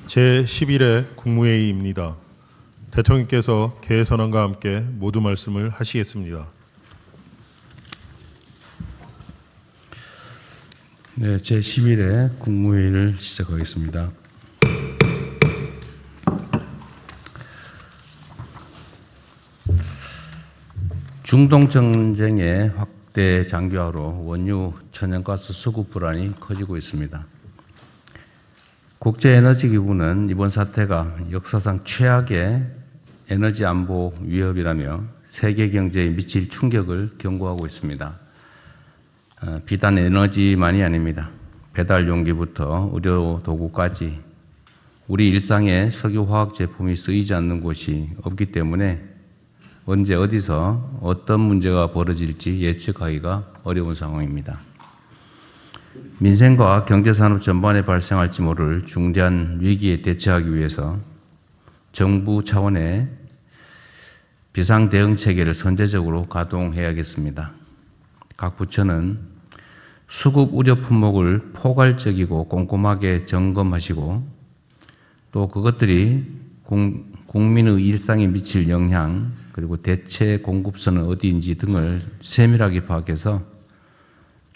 제11회 국무회의입니다. 대통령께서 개선안과 함께 모두 말씀을 하시겠습니다. 네, 제11회 국무회의를 시작하겠습니다. 중동 전쟁의 확대 장기화로 원유 천연가스 수급 불안이 커지고 있습니다. 국제에너지기구는 이번 사태가 역사상 최악의 에너지 안보 위협이라며 세계 경제에 미칠 충격을 경고하고 있습니다. 비단 에너지만이 아닙니다. 배달 용기부터 의료 도구까지 우리 일상에 석유화학 제품이 쓰이지 않는 곳이 없기 때문에 언제 어디서 어떤 문제가 벌어질지 예측하기가 어려운 상황입니다. 민생과 경제산업 전반에 발생할지 모를 중대한 위기에 대처하기 위해서 정부 차원의 비상대응 체계를 선제적으로 가동해야겠습니다. 각 부처는 수급 우려 품목을 포괄적이고 꼼꼼하게 점검하시고 또 그것들이 국민의 일상에 미칠 영향 그리고 대체 공급선은 어디인지 등을 세밀하게 파악해서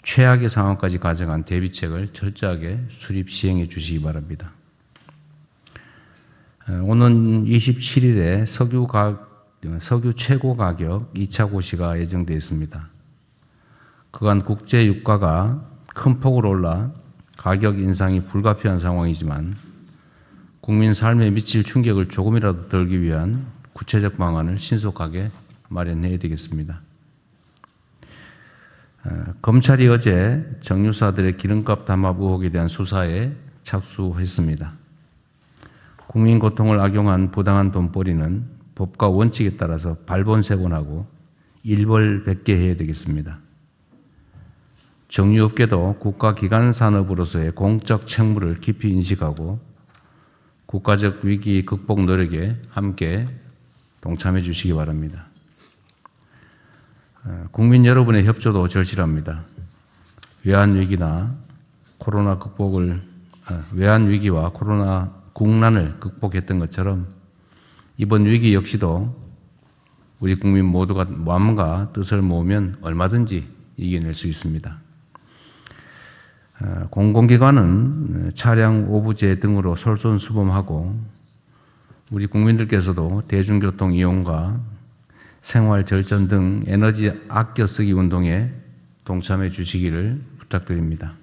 최악의 상황까지 가져간 대비책을 철저하게 수립 시행해 주시기 바랍니다. 오는 27일에 석유 최고 가격 2차 고시가 예정되어 있습니다. 그간 국제 유가가 큰 폭으로 올라 가격 인상이 불가피한 상황이지만 국민 삶에 미칠 충격을 조금이라도 덜기 위한 구체적 방안을 신속하게 마련해야 되겠습니다. 검찰이 어제 정유사들의 기름값 담합 의혹에 대한 수사에 착수했습니다. 국민 고통을 악용한 부당한 돈벌이는 법과 원칙에 따라서 발본색원하고 일벌백계 해야 되겠습니다. 정유업계도 국가기관 산업으로서의 공적 책무를 깊이 인식하고 국가적 위기 극복 노력에 함께 동참해 주시기 바랍니다. 국민 여러분의 협조도 절실합니다. 외환위기와 코로나 국난을 극복했던 것처럼 이번 위기 역시도 우리 국민 모두가 마음과 뜻을 모으면 얼마든지 이겨낼 수 있습니다. 공공기관은 차량 오부제 등으로 솔선수범하고 우리 국민들께서도 대중교통 이용과 생활 절전 등 에너지 아껴 쓰기 운동에 동참해 주시기를 부탁드립니다.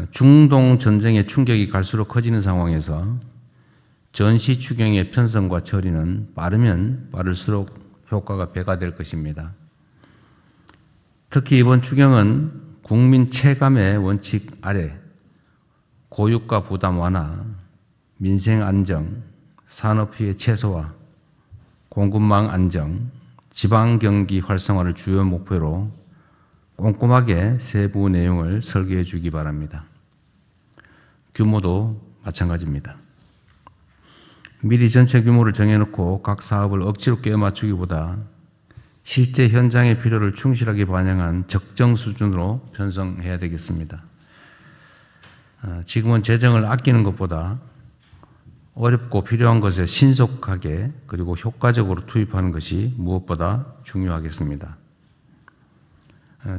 중동 전쟁의 충격이 갈수록 커지는 상황에서 전시 추경의 편성과 처리는 빠르면 빠를수록 효과가 배가 될 것입니다. 특히 이번 추경은 국민 체감의 원칙 아래 고유가 부담 완화, 민생 안정, 산업 피해 최소화, 공급망 안정, 지방 경기 활성화를 주요 목표로 꼼꼼하게 세부 내용을 설계해 주기 바랍니다. 규모도 마찬가지입니다. 미리 전체 규모를 정해놓고 각 사업을 억지로 끼워 맞추기보다 실제 현장의 필요를 충실하게 반영한 적정 수준으로 편성해야 되겠습니다. 지금은 재정을 아끼는 것보다 어렵고 필요한 것에 신속하게 그리고 효과적으로 투입하는 것이 무엇보다 중요하겠습니다.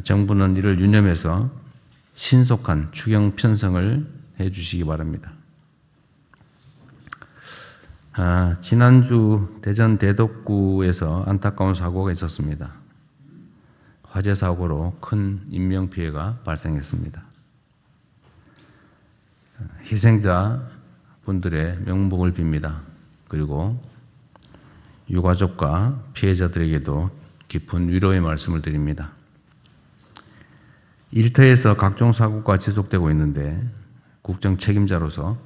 정부는 이를 유념해서 신속한 추경 편성을 해 주시기 바랍니다. 지난주 대전 대덕구에서 안타까운 사고가 있었습니다. 화재 사고로 큰 인명피해가 발생했습니다. 희생자 분들의 명복을 빕니다. 그리고 유가족과 피해자들에게도 깊은 위로의 말씀을 드립니다. 일터에서 각종 사고가 지속되고 있는데 국정 책임자로서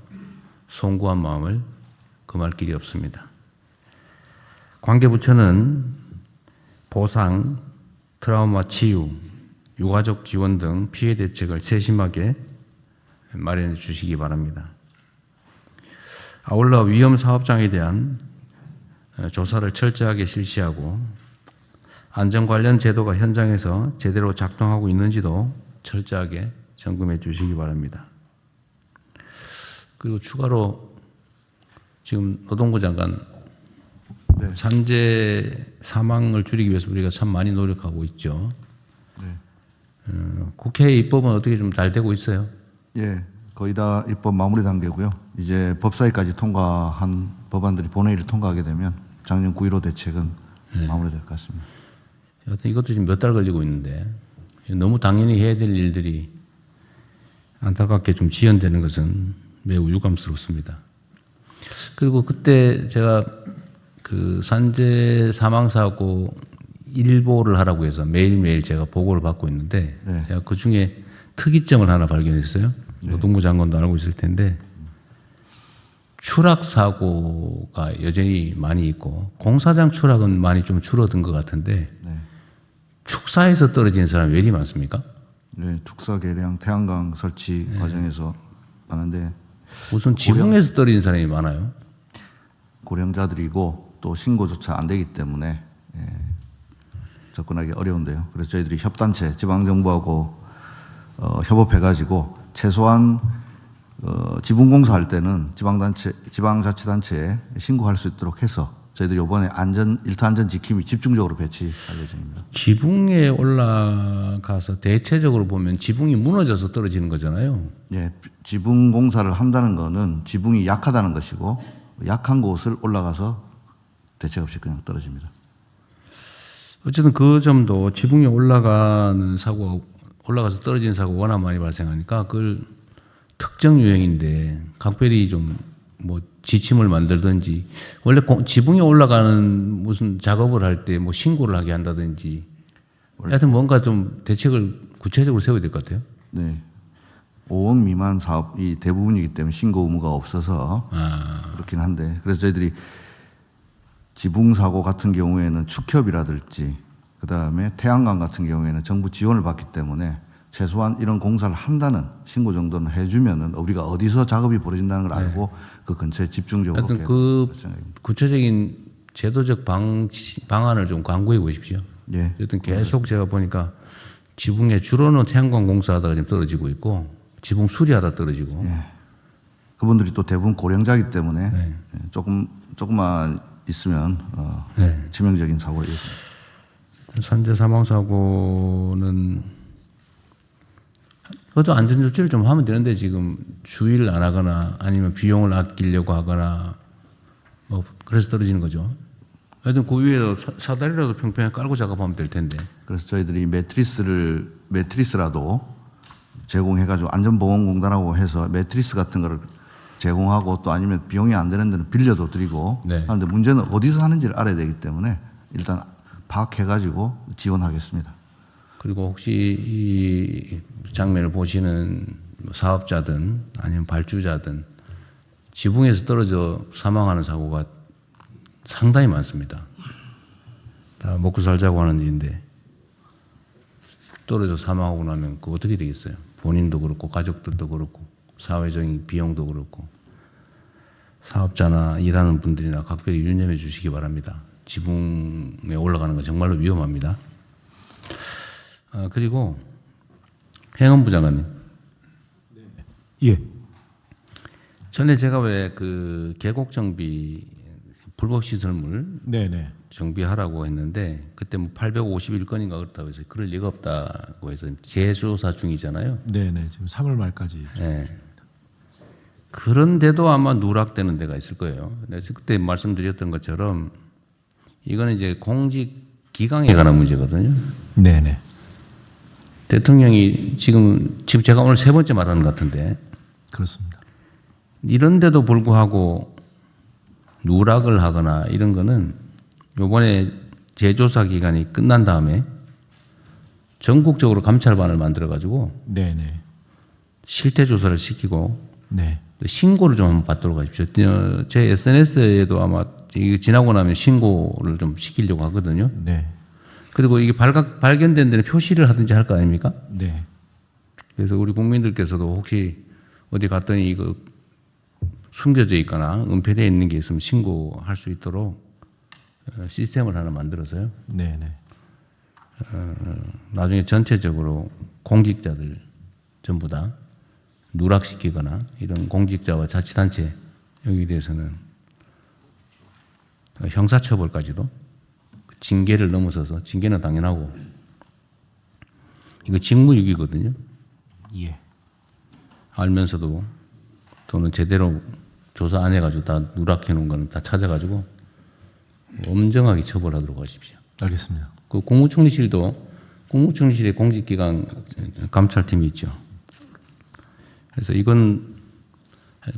송구한 마음을 금할 길이 없습니다. 관계부처는 보상, 트라우마 치유, 유가족 지원 등 피해 대책을 세심하게 마련해 주시기 바랍니다. 아울러 위험 사업장에 대한 조사를 철저하게 실시하고 안전 관련 제도가 현장에서 제대로 작동하고 있는지도 철저하게 점검해 주시기 바랍니다. 그리고 추가로 지금 노동부 장관 네. 산재 사망을 줄이기 위해서 우리가 참 많이 노력하고 있죠. 네. 국회 입법은 어떻게 좀 잘 되고 있어요? 예, 거의 다 입법 마무리 단계고요. 이제 법사위까지 통과한 법안들이 본회의를 통과하게 되면 작년 9.15 대책은 마무리될 것 같습니다. 여하튼 이것도 지금 몇 달 걸리고 있는데 너무 당연히 해야 될 일들이 안타깝게 좀 지연되는 것은 매우 유감스럽습니다. 그리고 그때 제가 그 산재 사망사고 일보를 하라고 해서 매일매일 제가 보고를 받고 있는데 네. 제가 그 중에 특이점을 하나 발견했어요. 노동부 장관도 알고 있을 텐데 추락 사고가 여전히 많이 있고 공사장 추락은 많이 좀 줄어든 것 같은데 네. 축사에서 떨어지는 사람이 왜 이리 많습니까? 네, 축사 개량 태양광 설치 과정에서 많은데 우선 지붕에서 떨어지는 사람이 많아요. 고령자들이고 또 신고조차 안 되기 때문에 접근하기 어려운데요. 그래서 저희들이 협단체, 지방정부하고 협업해가지고 최소한 지붕공사할 때는 지방자치단체에 신고할 수 있도록 해서 저희들이 이번에 일터 안전 지킴이 집중적으로 배치할 예정입니다. 지붕에 올라가서 대체적으로 보면 지붕이 무너져서 떨어지는 거잖아요. 예, 지붕 공사를 한다는 거는 지붕이 약하다는 것이고 약한 곳을 올라가서 대책 없이 그냥 떨어집니다. 어쨌든 그 점도 지붕에 올라가는 사고가 올라가서 떨어지는 사고가 워낙 많이 발생하니까 그걸 특정 유형인데 각별히 좀 뭐 지침을 만들든지 원래 지붕에 올라가는 무슨 작업을 할 때 뭐 신고를 하게 한다든지 하여튼 뭔가 좀 대책을 구체적으로 세워야 될 것 같아요. 네. 5억 미만 사업이 대부분이기 때문에 신고 의무가 없어서 그렇긴 한데 그래서 저희들이 지붕 사고 같은 경우에는 축협이라든지 그다음에 태양광 같은 경우에는 정부 지원을 받기 때문에 최소한 이런 공사를 한다는 신고 정도는 해주면은 우리가 어디서 작업이 벌어진다는 걸 알고 그 근처에 집중적으로 하여튼 그 생각입니다. 구체적인 제도적 방안을 좀 강구해 보십시오. 예. 어쨌든 계속 제가 보니까 지붕에 주로는 태양광 공사하다가 지금 떨어지고 있고 지붕 수리하다 떨어지고 예. 그분들이 또 대부분 고령자이기 때문에 네. 조금만 있으면 네. 치명적인 사고가 있습니다. 산재 사망 사고는 그것도 안전조치를 좀 하면 되는데 지금 주의를 안 하거나 아니면 비용을 아끼려고 하거나 뭐 그래서 떨어지는 거죠. 하여튼 그 위에 사다리라도 평평하게 깔고 작업하면 될 텐데. 그래서 저희들이 매트리스라도 제공해가지고 안전보건공단하고 해서 매트리스 같은 거를 제공하고 또 아니면 비용이 안 되는 데는 빌려도 드리고 네. 하는데 문제는 어디서 하는지를 알아야 되기 때문에 일단 파악해가지고 지원하겠습니다. 그리고 혹시 이 장면을 보시는 사업자든 아니면 발주자든 지붕에서 떨어져 사망하는 사고가 상당히 많습니다. 다 먹고 살자고 하는 일인데 떨어져 사망하고 나면 그 어떻게 되겠어요? 본인도 그렇고 가족들도 그렇고 사회적인 비용도 그렇고 사업자나 일하는 분들이나 각별히 유념해 주시기 바랍니다. 지붕에 올라가는 건 정말로 위험합니다. 그리고 행안부 장관님. 예. 전에 제가 왜 그 계곡 정비 불법 시설물 네네. 정비하라고 했는데 그때 뭐 851건인가 그렇다고 해서 그럴 리가 없다고 해서 재조사 중이잖아요. 네네. 지금 3월 말까지. 예. 그런데도 아마 누락되는 데가 있을 거예요. 그래서 그때 말씀드렸던 것처럼 이거는 이제 공직 기강에 관한 문제거든요. 네네. 대통령이 지금 제가 오늘 세 번째 말하는 것 같은데 그렇습니다. 이런데도 불구하고 누락을 하거나 이런 거는 요번에 재조사 기간이 끝난 다음에 전국적으로 감찰반을 만들어 가지고 네네. 실태 조사를 시키고 네. 또 신고를 좀 한번 받도록 하십시오. 제 SNS에도 아마 이게 지나고 나면 신고를 좀 시키려고 하거든요. 네. 그리고 이게 발견된 데는 표시를 하든지 할 거 아닙니까? 네. 그래서 우리 국민들께서도 혹시 어디 갔더니 이거 숨겨져 있거나 은폐되어 있는 게 있으면 신고할 수 있도록 시스템을 하나 만들어서요. 네네. 나중에 전체적으로 공직자들 전부 다 누락시키거나 이런 공직자와 자치단체 여기에 대해서는 형사처벌까지도 징계를 넘어서서 징계는 당연하고 이거 직무유기거든요. 예. 알면서도 또는 제대로 조사 안 해가지고 다 누락해 놓은 거는 다 찾아가지고 엄정하게 처벌하도록 하십시오. 알겠습니다. 그 국무총리실에 공직기관 감찰팀이 있죠. 그래서 이건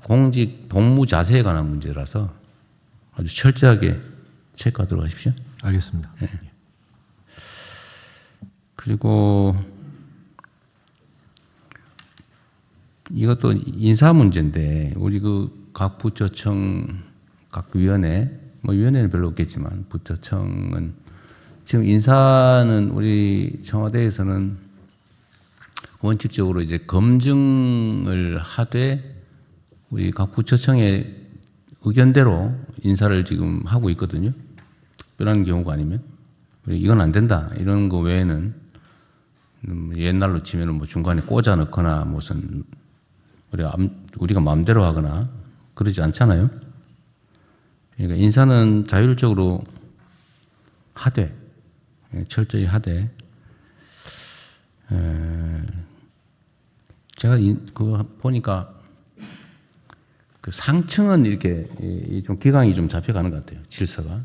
공직 복무 자세에 관한 문제라서 아주 철저하게 체크하도록 하십시오. 알겠습니다. 예. 그리고 이것도 인사 문제인데 우리 그 각 부처청 각 위원회 뭐 위원회는 별로 없겠지만 부처청은 지금 인사는 우리 청와대에서는 원칙적으로 이제 검증을 하되 우리 각 부처청의 의견대로 인사를 지금 하고 있거든요. 특별한 경우가 아니면 이건 안 된다 이런 거 외에는 옛날로 치면은 뭐 중간에 꽂아 넣거나 무슨 우리가 마음대로 하거나 그러지 않잖아요. 그러니까 인사는 자율적으로 하되 철저히 하되 제가 그거 보니까 그 상층은 이렇게 좀 기강이 좀 잡혀가는 것 같아요. 질서가.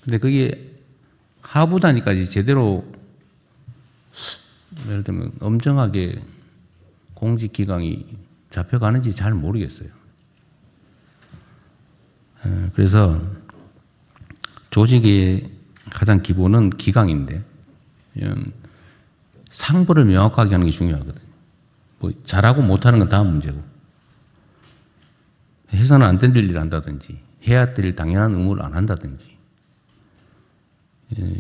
근데 그게 하부 단위까지 제대로 예를 들면 엄정하게 공직 기강이 잡혀가는지 잘 모르겠어요. 그래서 조직의 가장 기본은 기강인데 상부를 명확하게 하는 게 중요하거든요. 뭐 잘하고 못하는 건 다음 문제고 해서는 안 될 일을 한다든지 해야 될 당연한 의무를 안 한다든지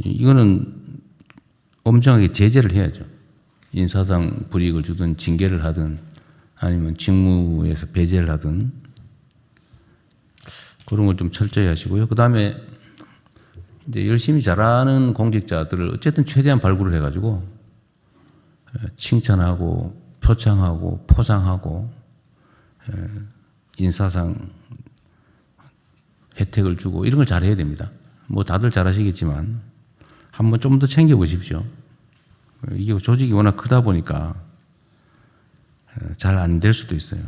이거는 엄정하게 제재를 해야죠. 인사상 불이익을 주든 징계를 하든 아니면 직무에서 배제를 하든 그런 걸 좀 철저히 하시고요. 그 다음에 이제 열심히 잘하는 공직자들을 어쨌든 최대한 발굴을 해가지고 칭찬하고 표창하고 포장하고 인사상 혜택을 주고 이런 걸 잘해야 됩니다. 뭐 다들 잘하시겠지만 한번 좀 더 챙겨보십시오. 이게 조직이 워낙 크다 보니까 잘 안 될 수도 있어요.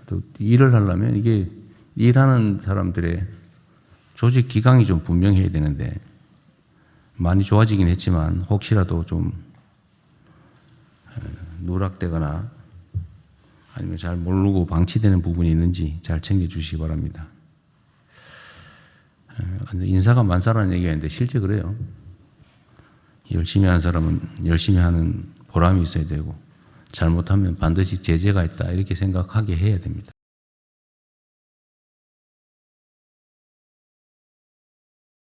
또 일을 하려면 이게 일하는 사람들의 조직 기강이 좀 분명해야 되는데 많이 좋아지긴 했지만 혹시라도 좀 누락되거나 아니면 잘 모르고 방치되는 부분이 있는지 잘 챙겨주시기 바랍니다. 인사가 만사라는 얘기가 있는데 실제 그래요. 열심히 하는 사람은 열심히 하는 보람이 있어야 되고 잘못하면 반드시 제재가 있다 이렇게 생각하게 해야 됩니다.